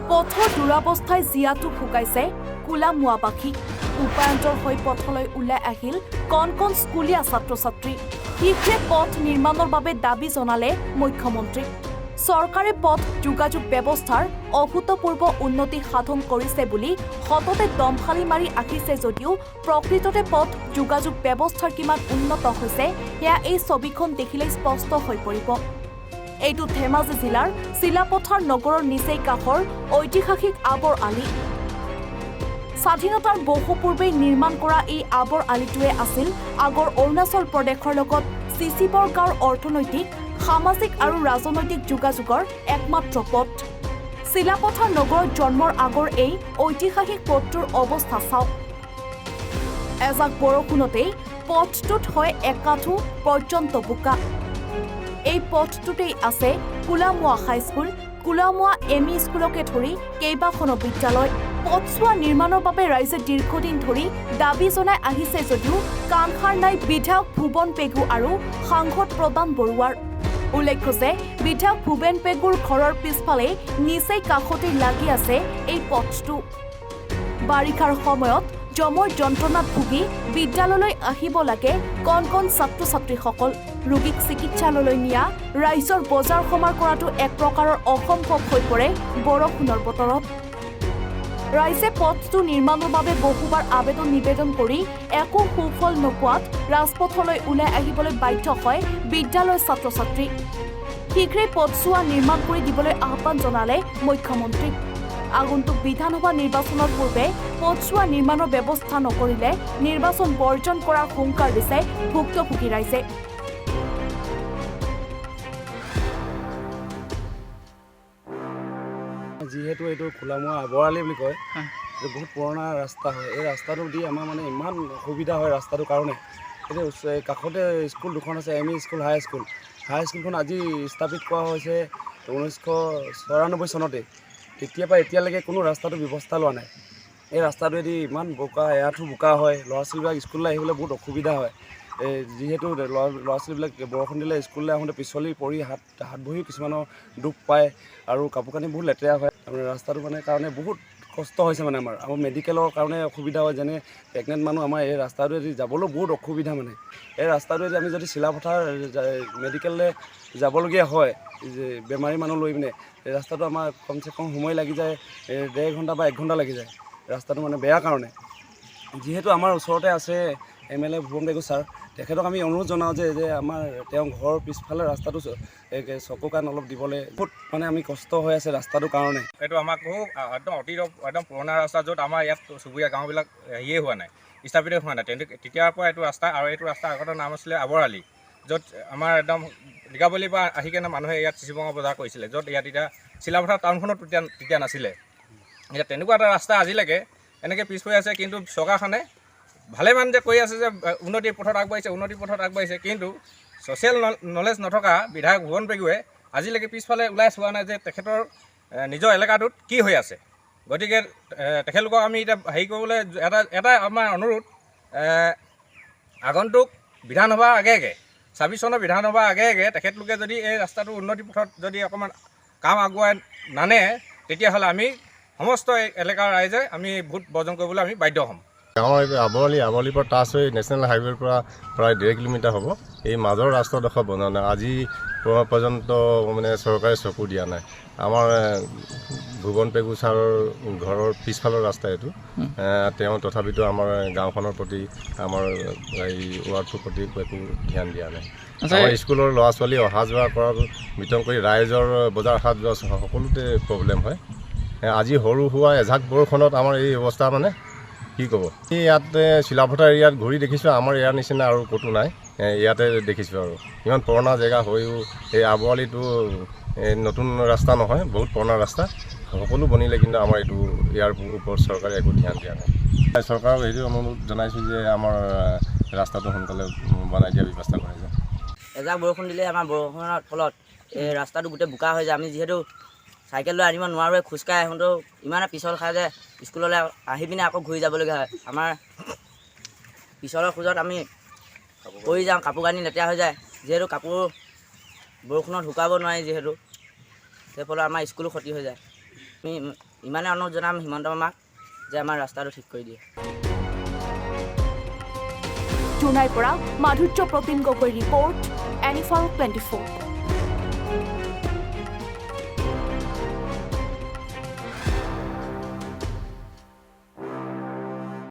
পথৰ দুৰাৱস্থাই জিয়াটো ফুকাইছে কোলামুৱাবাসী। উপায়ন্তৰ হৈ পথলৈ ওলাই আহিল কণ কণ স্কুলীয়া ছাত্ৰ ছাত্ৰী। শীঘ্ৰে পথ নিৰ্মাণৰ বাবে দাবী জনালে মুখ্যমন্ত্ৰী। চৰকাৰে পথ যোগাযোগ ব্যৱস্থাৰ অভূতপূৰ্ব উন্নতি সাধন কৰিছে বুলি সততে দমশালি মাৰি আহিছে যদিও প্ৰকৃততে পথ যোগাযোগ ব্যৱস্থাৰ কিমান উন্নত হৈছে সেয়া এই ছবিখন দেখিলেই স্পষ্ট হৈ পৰিব। এইটো ধেমাজি জিলাৰ চিলাপথাৰ নগৰৰ নিচেই কাষৰ ঐতিহাসিক আবৰ আলি। স্বাধীনতাৰ বহু পূৰ্বেই নিৰ্মাণ কৰা এই আবৰ আলিটোৱে আছিল আগৰ অৰুণাচল প্ৰদেশৰ লগত চিচিবৰ গাঁৱৰ অৰ্থনৈতিক, সামাজিক আৰু ৰাজনৈতিক যোগাযোগৰ একমাত্ৰ পথ। চিলাপথাৰ নগৰত জন্মৰ আগৰ এই ঐতিহাসিক পথটোৰ অৱস্থা চাওক। এজাক বৰষুণতেই পথটোত হয় একাঠু পৰ্যন্ত বোকা। এই পথটোতেই আছে কোলামুৱা হাইস্কুল, কোলামুৱা এম ই স্কুলকে ধৰি কেইবাখনো বিদ্যালয়। পথছোৱা নিৰ্মাণৰ বাবে ৰাইজে দীৰ্ঘদিন ধৰি দাবী জনাই আহিছে যদিও কাণসাৰ নাই বিধায়ক ভুৱন পেগু আৰু সাংসদ প্ৰদান বৰুৱাৰ। উল্লেখ্য যে বিধায়ক ভুৱন পেগুৰ ঘৰৰ পিছফালে নিচেই কাষতেই লাগি আছে এই পথটো। বাৰিষাৰ সময়ত জমৰ যন্ত্ৰণাত ভুগি বিদ্যালয়লৈ আহিব লাগে কণ কণ ছাত্ৰ ছাত্ৰীসকল। ৰোগীক চিকিৎসালয়লৈ নিয়া, ৰাইজৰ বজাৰ সমাৰ কৰাটো এক প্ৰকাৰৰ অসম্ভৱ হৈ পৰে বৰষুণৰ বতৰত। ৰাইজে পথটো নিৰ্মাণৰ বাবে বহুবাৰ আবেদন নিবেদন কৰি একো সুফল নোপোৱাত ৰাজপথলৈ ওলাই আহিবলৈ বাধ্য হয় বিদ্যালয়ৰ ছাত্ৰ ছাত্ৰী। শীঘ্ৰেই পথছোৱা নিৰ্মাণ কৰি দিবলৈ আহ্বান জনালে মুখ্যমন্ত্ৰীক। আগন্তুক বিধানসভা নিৰ্বাচনৰ পূৰ্বে পথছোৱা নিৰ্মাণৰ ব্যৱস্থা নকৰিলে নিৰ্বাচন বৰ্জন কৰাৰ হুংকাৰ দিছে ভুক্তভোগী ৰাইজে। যিহেতু এইটো কোলামুৱা আবৰালি বুলি কয়, এইটো বহুত পুৰণা ৰাস্তা হয়। এই ৰাস্তাটো দি আমাৰ মানে ইমান অসুবিধা হয় ৰাস্তাটোৰ কাৰণে। এতিয়া কাষতে স্কুল দুখন আছে, এম ই স্কুল, হাই স্কুল। হাই স্কুলখন আজি স্থাপিত কৰা হৈছে 1994 চনতে। তেতিয়াৰ পৰা এতিয়ালৈকে কোনো ৰাস্তাটোৰ ব্যৱস্থা লোৱা নাই। এই ৰাস্তাটোৱেদি ইমান বোকা, এআঁঠু বোকা হয়। ল'ৰা ছোৱালীবিলাক স্কুললৈ আহিবলৈ বহুত অসুবিধা হয়। যিহেতু ল'ৰা ছোৱালীবিলাক বৰষুণ দিলে স্কুললৈ আহোঁতে পিছলি পৰি হাত ভৰি কিছুমানৰ দুখ পায় আৰু কাপোৰ কানি বহুত লেতেৰা হয়। ৰাস্তাটো মানে কাৰণে বহুত কষ্ট হৈছে মানে আমাৰ মেডিকেলৰ কাৰণে অসুবিধা হয়। যেনে প্ৰেগনেণ্ট মানুহ আমাৰ এই ৰাস্তাটোৱেদি যাবলৈ বহুত অসুবিধা মানে। এই ৰাস্তাটোৱেদি আমি যদি চিলাপথাৰ মেডিকেললৈ যাবলগীয়া হয়, বেমাৰী মানুহ লৈ পিনে, এই ৰাস্তাটো আমাৰ কমচে কম সময় লাগি যায় 1.5 ঘণ্টা বা 1 ঘণ্টা লাগি যায়। ৰাস্তাটো মানে বেয়া কাৰণে। যিহেতু আমাৰ ওচৰতে আছে MLA ভুৱন পেগু ছাৰ, তেখেতক আমি অনুৰোধ জনাওঁ যে আমাৰ তেওঁ ঘৰৰ পিছফালে ৰাস্তাটো চকু কাণ অলপ দিবলৈ। বহুত মানে আমি কষ্ট হৈ আছে ৰাস্তাটোৰ কাৰণে। এইটো আমাক একদম পুৰণা ৰাস্তা, য'ত আমাৰ ইয়াত চুবুৰীয়া গাঁওবিলাক হেৰিয়ে হোৱা নাই, স্থাপিত হোৱা নাই। তেতিয়াৰ পৰা এইটো ৰাস্তা, আৰু এইটো ৰাস্তাৰ আগতে নাম আছিলে আবৰালি, য'ত আমাৰ একদম দীঘাবলীৰ পৰা আহি কেনে মানুহে ইয়াত চিচিবঙা বজাৰ কৰিছিলে, য'ত ইয়াত এতিয়া চিলাপথাৰ টাউনখনত তেতিয়া নাছিলে। এতিয়া তেনেকুৱা এটা ৰাস্তা আজিলৈকে এনেকৈ পিছ হৈ আছে। কিন্তু চৰকাৰখনে ভালেমান যে কৈ আছে যে উন্নতিৰ পথত আগবাঢ়িছে, কিন্তু ছ'চিয়েল নলেজ নথকা বিধায়ক ভুৱন পেগুৱে আজিলৈকে পিছফালে ওলাই চোৱা নাই যে তেখেতৰ নিজৰ এলেকাটোত কি হৈ আছে। গতিকে তেখেতলোকক আমি এতিয়া হেৰি কৰিবলৈ এটা আমাৰ অনুৰোধ, আগন্তুক বিধানসভাৰ আগে 26 চনৰ বিধানসভাৰ আগে তেখেতলোকে যদি এই ৰাস্তাটো উন্নতি পথত যদি অকণমান কাম আগুৱাই নানে, তেতিয়াহ'লে আমি সমস্ত এলেকাৰ ৰাইজে আমি ভোট বৰ্জন কৰিবলৈ আমি বাধ্য হ'ম। গাঁৱৰ আবৰালিৰ পৰা টাচ হৈ নেশ্যনেল হাইৱেৰ পৰা প্ৰায় 1.5 কিলোমিটাৰ হ'ব। এই মাজৰ ৰাস্তাডোখৰ বনোৱা নাই, আজি পৰ্যন্ত মানে চৰকাৰে চকু দিয়া নাই। আমাৰ ভুৱন পেগু ছাৰৰ ঘৰৰ পিছফালৰ ৰাস্তা এইটো। তেওঁ তথাপিতো আমাৰ গাঁওখনৰ প্ৰতি, আমাৰ এই ৱাৰ্ডটোৰ প্ৰতি একো ধ্যান দিয়া নাই। আমাৰ স্কুলৰ ল'ৰা ছোৱালী অহা যোৱা কৰাৰ বিতং কৰি ৰাইজৰ বজাৰ হাট যোৱা সকলোতে প্ৰব্লেম হয়। আজি সৰু সুৰা এজাক বৰষুণত আমাৰ এই অৱস্থা মানে কি ক'ব। এই ইয়াতে চিলাপথাৰ এৰিয়াত ঘূৰি দেখিছোঁ, আমাৰ ইয়াৰ নিচিনা আৰু ক'তো নাই। ইয়াতে দেখিছোঁ আৰু ইমান পুৰণা জেগা হৈও এই আবৰালিটো নতুন ৰাস্তা নহয়, বহুত পুৰণা ৰাস্তা। সকলো বনিলে, কিন্তু আমাৰ ইয়াৰ ওপৰত চৰকাৰে একো ধ্যান দিয়া নাই। চৰকাৰক এইটো অনুৰোধ জনাইছোঁ যে আমাৰ ৰাস্তাটো সোনকালে বনাই দিয়াৰ ব্যৱস্থা কৰে যে। এজাক বৰষুণ দিলে আমাৰ বৰষুণৰ ফলত এই ৰাস্তাটো গোটেই বোকা হৈ যায়। আমি যিহেতু চাইকেল লৈ আনিব নোৱাৰোৱে, খোজকাঢ়ি আহোঁতেও ইমানে পিছল খাই যে স্কুললৈ আহি পিনে আকৌ ঘূৰি যাবলগীয়া হয়। আমাৰ পিছলৰ খোজত আমি পৰি যাওঁ, কাপোৰ কানি লেতেৰা হৈ যায়। যিহেতু কাপোৰ বৰষুণত শুকাব নোৱাৰি, যিহেতু সেই ফলত আমাৰ স্কুলো ক্ষতি হৈ যায়। আমি ইমানে অনুৰোধ জনাম হিমন্ত মামাক যে আমাৰ ৰাস্তাটো ঠিক কৰি দিয়ে। জোনাইৰ পৰা মাধুৰ্য প্ৰতীম গগৈ ৰিপৰ্ট, এনিফল 24।